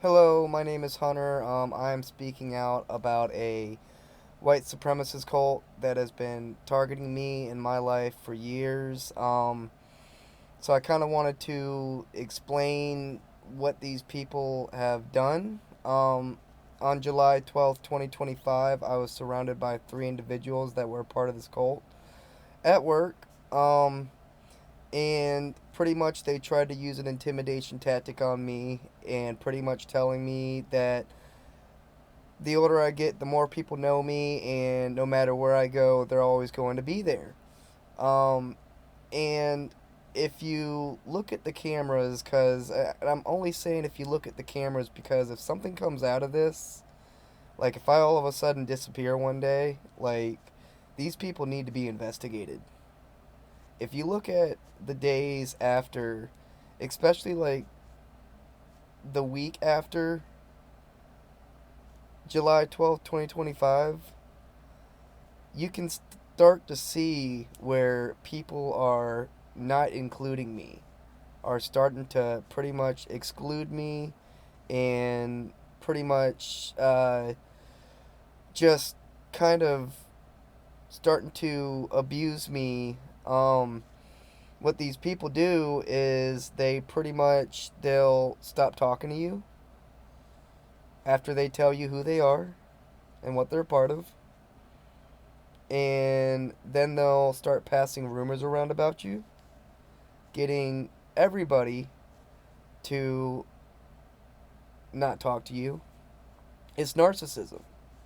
Hello, my name is Hunter. I'm speaking out about a white supremacist cult that has been targeting me in my life for years. So I kind of wanted to explain what these people have done. On July 12th, 2025, I was surrounded by three individuals that were part of this cult at work. Um, and pretty much they tried to use an intimidation tactic on me and pretty much telling me that the older I get, the more people know me, and no matter where I go, they're always going to be there. Um, and if you look at the cameras, because I'm only saying if you look at the cameras, because if something comes out of this, like if I all of a sudden disappear one day, like these people need to be investigated. If you look at the days after, especially like the week after July 12th, 2025, you can start to see where people are not including me, are starting to pretty much exclude me and pretty much just kind of starting to abuse me. What these people do is they pretty much they'll stop talking to you after they tell you who they are and what they're a part of, and then they'll start passing rumors around about you, getting everybody to not talk to you. It's narcissism.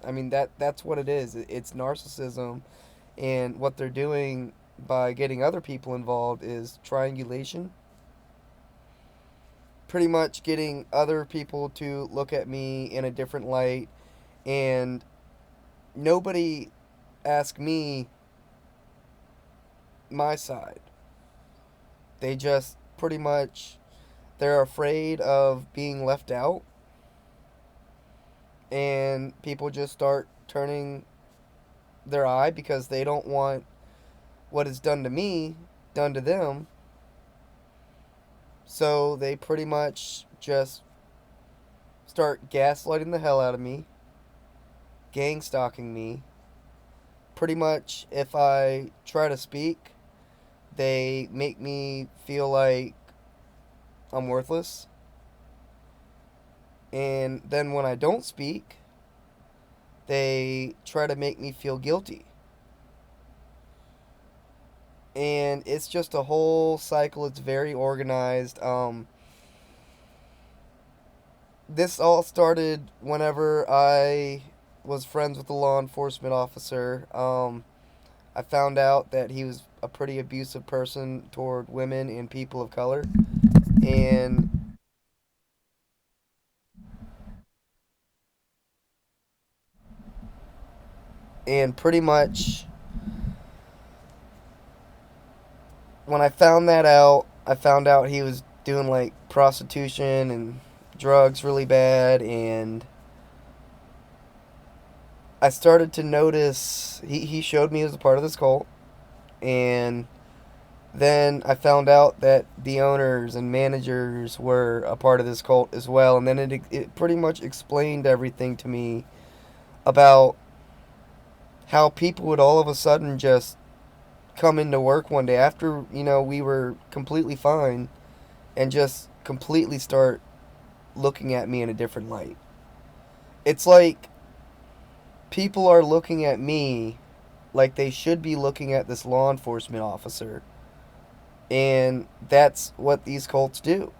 I mean that's what it is. It's narcissism, and what they're doing by getting other people involved is triangulation. Pretty much getting other people to look at me in a different light, and nobody ask me my side. They just pretty much they're afraid of being left out, and people just start turning their eye because they don't want what is done to me done to them. So they pretty much just start gaslighting the hell out of me, gang stalking me. Pretty much, if I try to speak, they make me feel like I'm worthless. And then when I don't speak, they try to make me feel guilty. And it's just a whole cycle. It's very organized. This all started whenever I was friends with a law enforcement officer. I found out that he was a pretty abusive person toward women and people of color, and pretty much when I found that out, I found out he was doing like prostitution and drugs really bad, and I started to notice he showed me he was a part of this cult, and then I found out that the owners and managers were a part of this cult as well, and then it pretty much explained everything to me about how people would all of a sudden just come into work one day after, we were completely fine, and just completely start looking at me in a different light. It's like people are looking at me like they should be looking at this law enforcement officer. And that's what these cults do.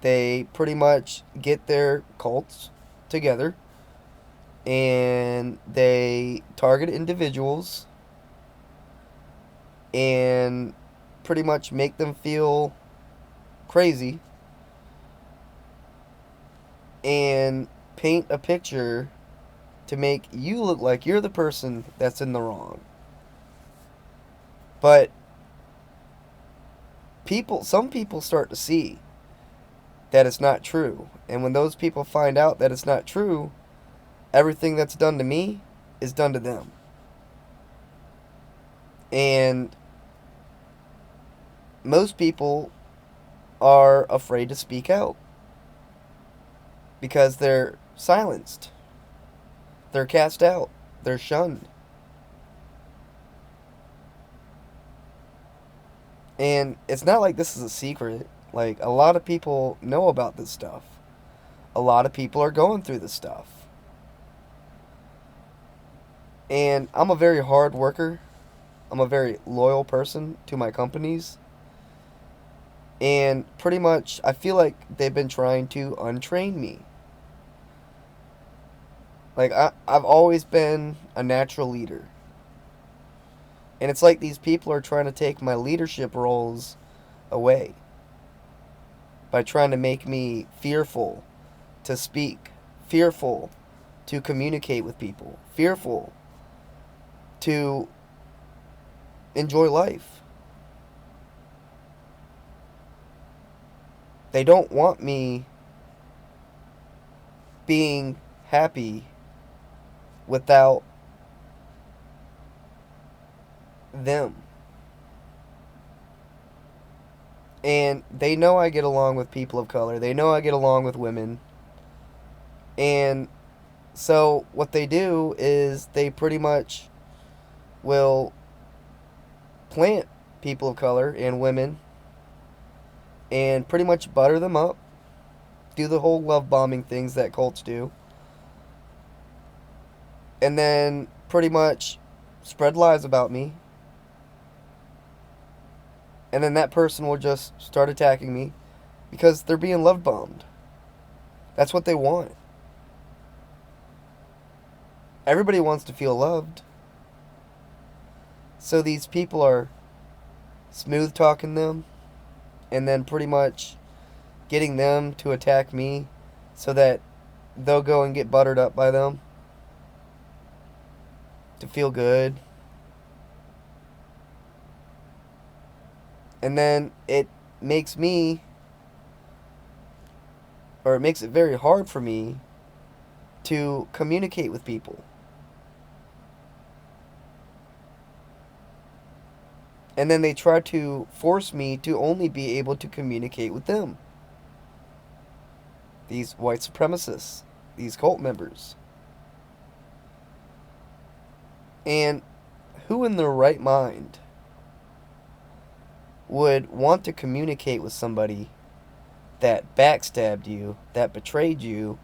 They pretty much get their cults together and they target individuals and pretty much make them feel crazy and paint a picture to make you look like you're the person that's in the wrong. But some people start to see that it's not true. And when those people find out that it's not true, everything that's done to me is done to them. And most people are afraid to speak out. because they're silenced, they're cast out, they're shunned. And it's not like this is a secret. Like, a lot of people know about this stuff. A lot of people are going through this stuff. And I'm a very hard worker. I'm a very loyal person to my companies. And pretty much, I feel like they've been trying to untrain me. Like, I've always been a natural leader. And it's like these people are trying to take my leadership roles away by trying to make me fearful to speak, fearful to communicate with people, fearful to enjoy life. They don't want me being happy without them. And they know I get along with people of color. They know I get along with women. And so what they do is they pretty much will plant people of color and women and pretty much butter them up. Do the whole love bombing things that cults do. And then pretty much spread lies about me. And then that person will just start attacking me because they're being love bombed. That's what they want. Everybody wants to feel loved. So these people are smooth talking them and then pretty much getting them to attack me so that they'll go and get buttered up by them to feel good. And then it makes me, or it makes it very hard for me to communicate with people. And then they try to force me to only be able to communicate with them. These white supremacists, these cult members. And who in their right mind would want to communicate with somebody that backstabbed you, that betrayed you,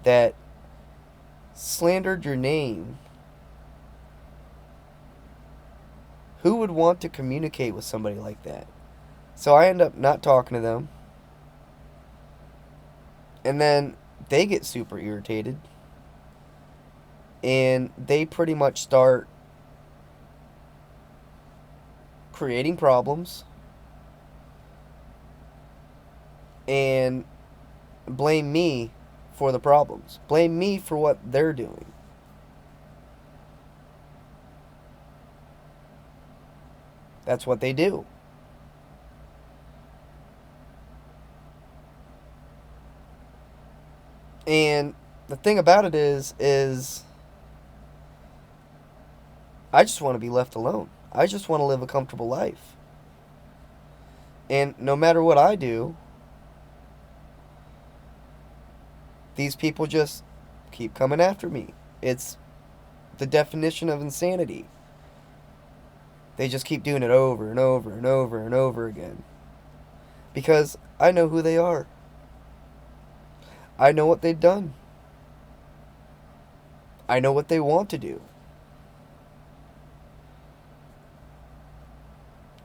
that slandered your name? Who would want to communicate with somebody like that? So I end up not talking to them. And then they get super irritated. And they pretty much start creating problems and blame me for the problems. Blame me for what they're doing. That's what they do. And the thing about it is I just want to be left alone. I just want to live a comfortable life. And no matter what I do, these people just keep coming after me. It's the definition of insanity. They just keep doing it over and over and over and over again. Because I know who they are. I know what they've done. I know what they want to do.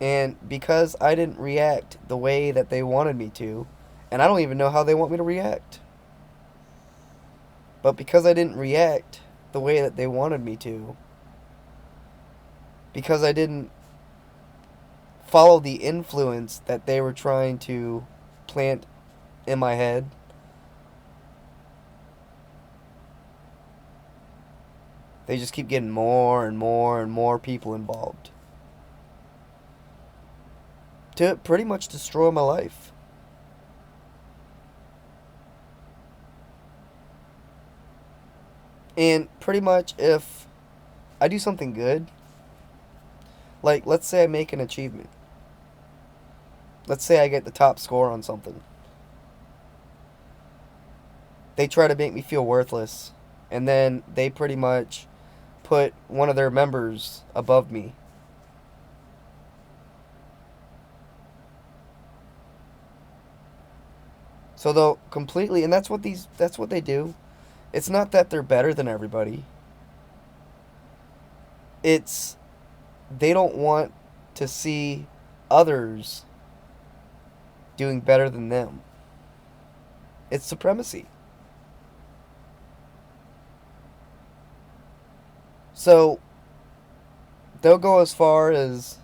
And because I didn't react the way that they wanted me to, and I don't even know how they want me to react. But because I didn't react the way that they wanted me to, because I didn't follow the influence that they were trying to plant in my head, they just keep getting more and more and more people involved to pretty much destroy my life. And pretty much if I do something good, like let's say I make an achievement. Let's say I get the top score on something. They try to make me feel worthless, and then they pretty much put one of their members above me. So they'll completely, and that's what they do. It's not that they're better than everybody. It's they don't want to see others doing better than them. It's supremacy. So they'll go as far as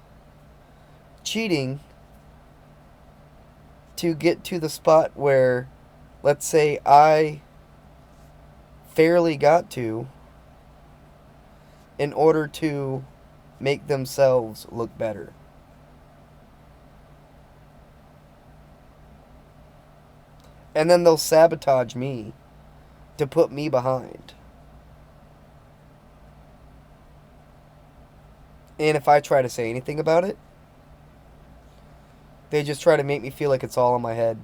cheating to get to the spot where, let's say, I fairly got to in order to make themselves look better. And then they'll sabotage me to put me behind. And if I try to say anything about it, they just try to make me feel like it's all in my head.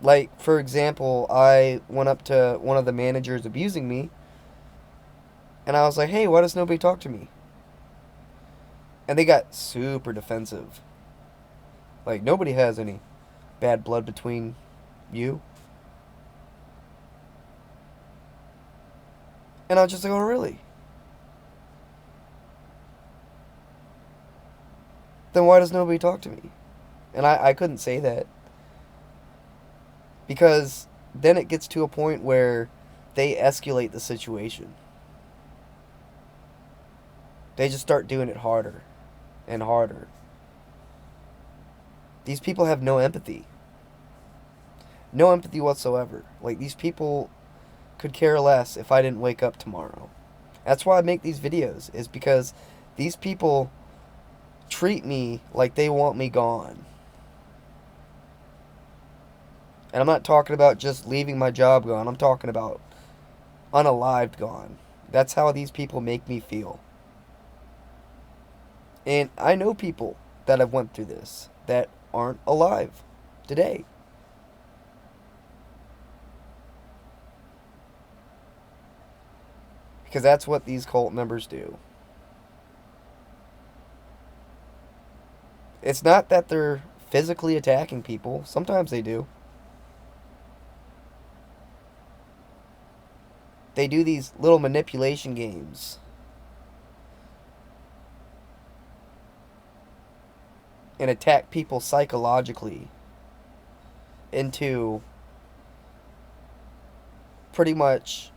Like, for example, I went up to one of the managers abusing me, and I was like, hey, why does nobody talk to me? And they got super defensive. Like, nobody has any bad blood between you. And I was just like, oh, really? Then why does nobody talk to me? And I couldn't say that. Because then it gets to a point where they escalate the situation. They just start doing it harder and harder. These people have no empathy. No empathy whatsoever. Like, these people could care less if I didn't wake up tomorrow. That's why I make these videos, is because these people treat me like they want me gone. And I'm not talking about just leaving my job gone. I'm talking about unalived gone. That's how these people make me feel. And I know people that have went through this that aren't alive today. Because that's what these cult members do. It's not that they're physically attacking people. Sometimes they do. They do these little manipulation games. And attack people psychologically into pretty much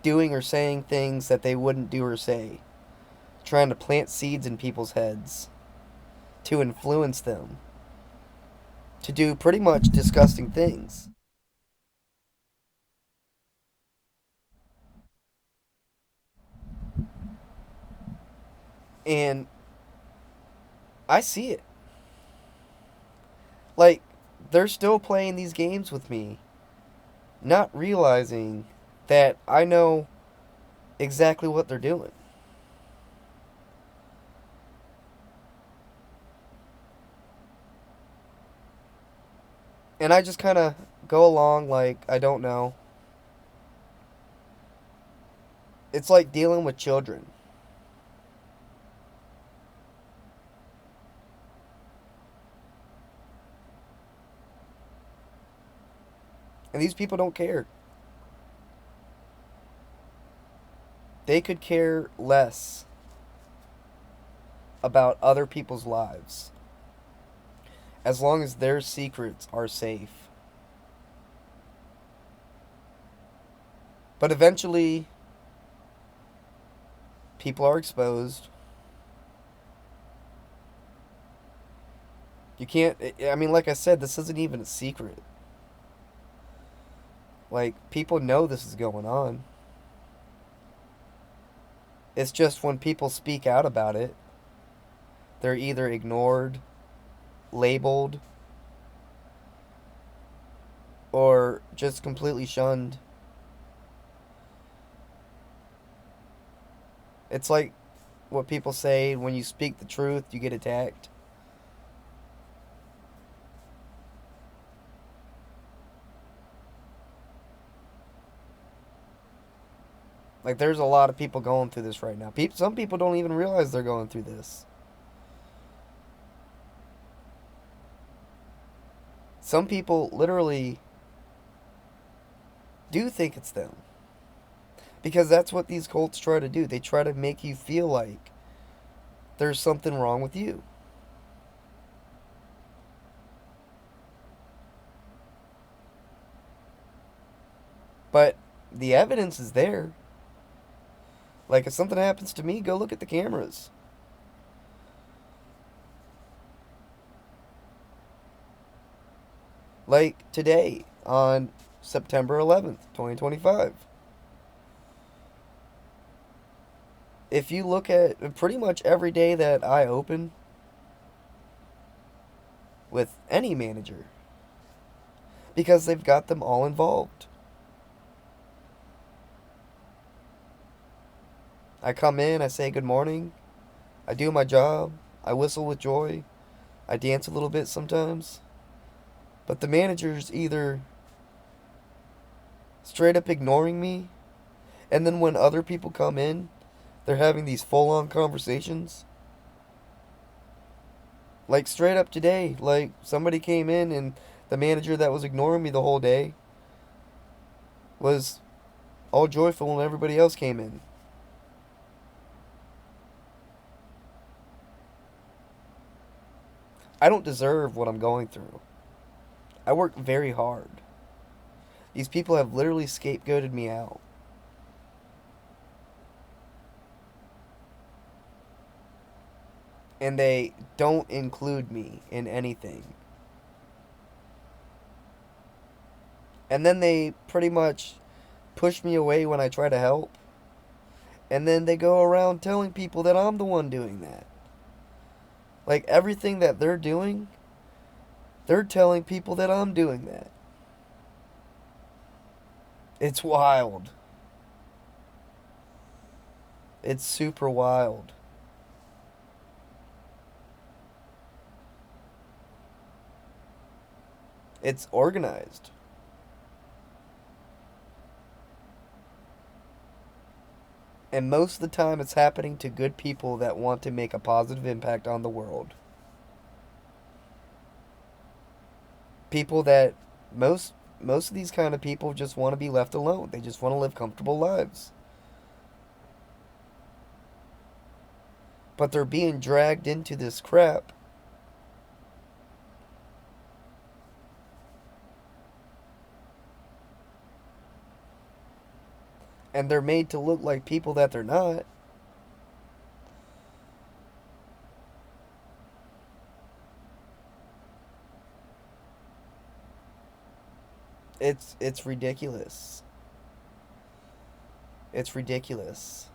doing or saying things that they wouldn't do or say. Trying to plant seeds in people's heads to influence them to do pretty much disgusting things. And I see it. Like, they're still playing these games with me, not realizing that I know exactly what they're doing. And I just kind of go along like I don't know. It's like dealing with children. And these people don't care. They could care less about other people's lives as long as their secrets are safe. But eventually, people are exposed. You can't, I mean, like I said, this isn't even a secret. Like, people know this is going on. It's just when people speak out about it, they're either ignored, labeled, or just completely shunned. It's like what people say, when you speak the truth, you get attacked. Like, there's a lot of people going through this right now. Some people don't even realize they're going through this. Some people literally do think it's them. Because that's what these cults try to do. They try to make you feel like there's something wrong with you. But the evidence is there. Like, if something happens to me, go look at the cameras. Like today, on September 11th, 2025. If you look at pretty much every day that I open with any manager, because they've got them all involved. I come in, I say good morning, I do my job, I whistle with joy, I dance a little bit sometimes. But the manager's either straight up ignoring me, and then when other people come in, they're having these full on conversations. Like straight up today, like somebody came in and the manager that was ignoring me the whole day was all joyful when everybody else came in. I don't deserve what I'm going through. I work very hard. These people have literally scapegoated me out. And they don't include me in anything. And then they pretty much push me away when I try to help. And then they go around telling people that I'm the one doing that. Like everything that they're doing, they're telling people that I'm doing that. It's wild. It's super wild. It's organized. And most of the time, it's happening to good people that want to make a positive impact on the world. People that most of these kind of people just want to be left alone. They just want to live comfortable lives. But they're being dragged into this crap. And they're made to look like people that they're not. It's ridiculous. It's ridiculous.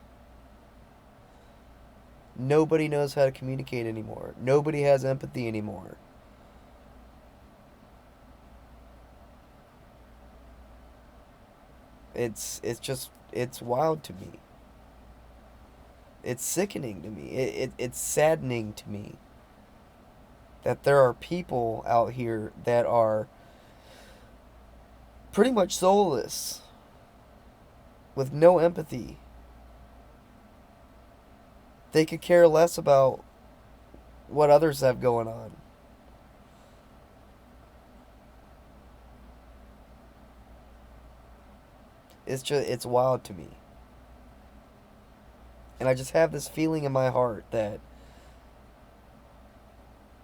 Nobody knows how to communicate anymore. Nobody has empathy anymore. It's wild to me. It's sickening to me. It's saddening to me that there are people out here that are pretty much soulless with no empathy. They could care less about what others have going on. It's wild to me. And I just have this feeling in my heart that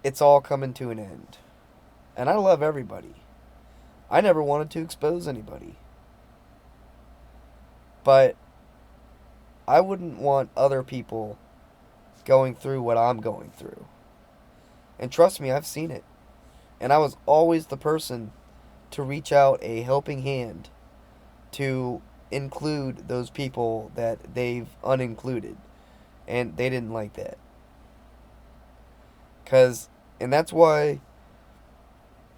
it's all coming to an end. And I love everybody. I never wanted to expose anybody. But I wouldn't want other people going through what I'm going through. And trust me, I've seen it. And I was always the person to reach out a helping hand to include those people that they've unincluded. And they didn't like that. And that's why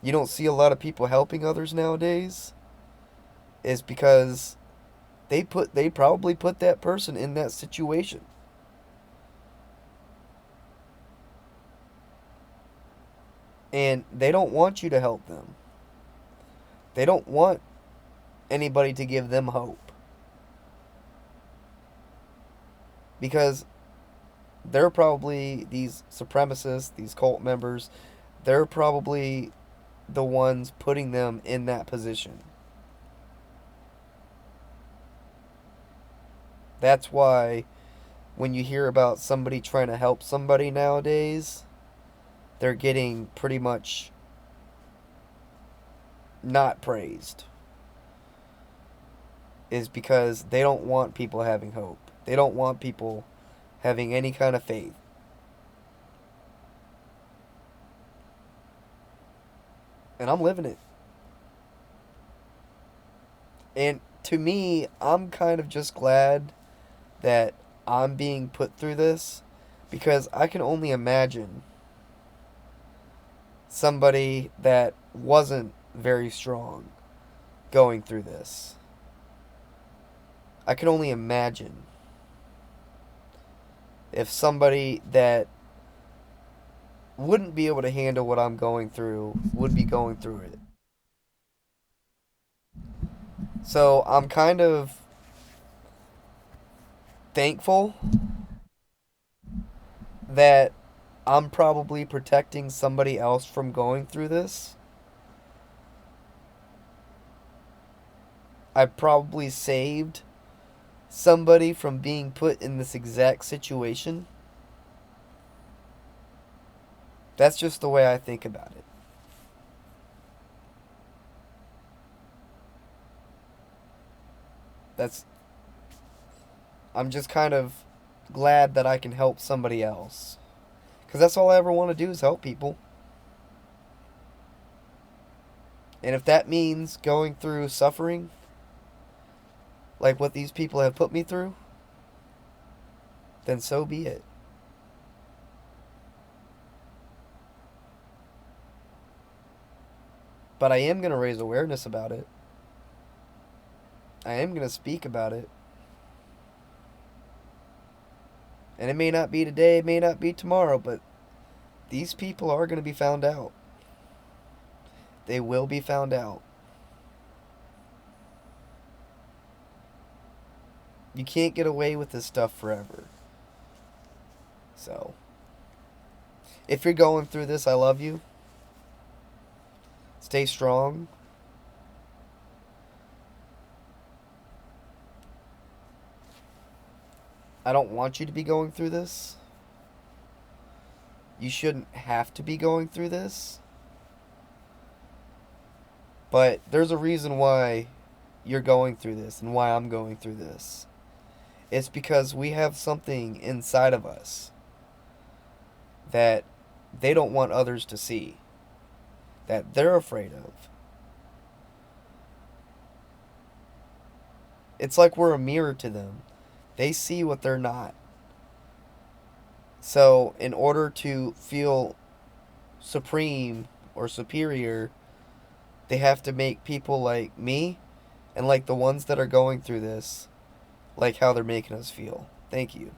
you don't see a lot of people helping others nowadays, is because they probably put that person in that situation. And they don't want you to help them. They don't want anybody to give them hope. Because they're probably these supremacists, these cult members, they're probably the ones putting them in that position. That's why when you hear about somebody trying to help somebody nowadays, they're getting pretty much not praised. Is because they don't want people having hope. They don't want people having any kind of faith. And I'm living it. And to me, I'm kind of just glad that I'm being put through this, because I can only imagine somebody that wasn't very strong going through this. I can only imagine if somebody that wouldn't be able to handle what I'm going through would be going through it. So I'm kind of thankful that I'm probably protecting somebody else from going through this. I probably saved somebody from being put in this exact situation. That's just the way I think about it. That's I'm just kind of glad that I can help somebody else. Cuz that's all I ever want to do is help people. And if that means going through suffering like what these people have put me through, then so be it. But I am going to raise awareness about it. I am going to speak about it. And it may not be today, it may not be tomorrow, but these people are going to be found out. They will be found out. You can't get away with this stuff forever. So, if you're going through this, I love you. Stay strong. I don't want you to be going through this. You shouldn't have to be going through this. But there's a reason why you're going through this and why I'm going through this. It's because we have something inside of us that they don't want others to see, that they're afraid of. It's like we're a mirror to them. They see what they're not. So, in order to feel supreme or superior, they have to make people like me and like the ones that are going through this like how they're making us feel. Thank you.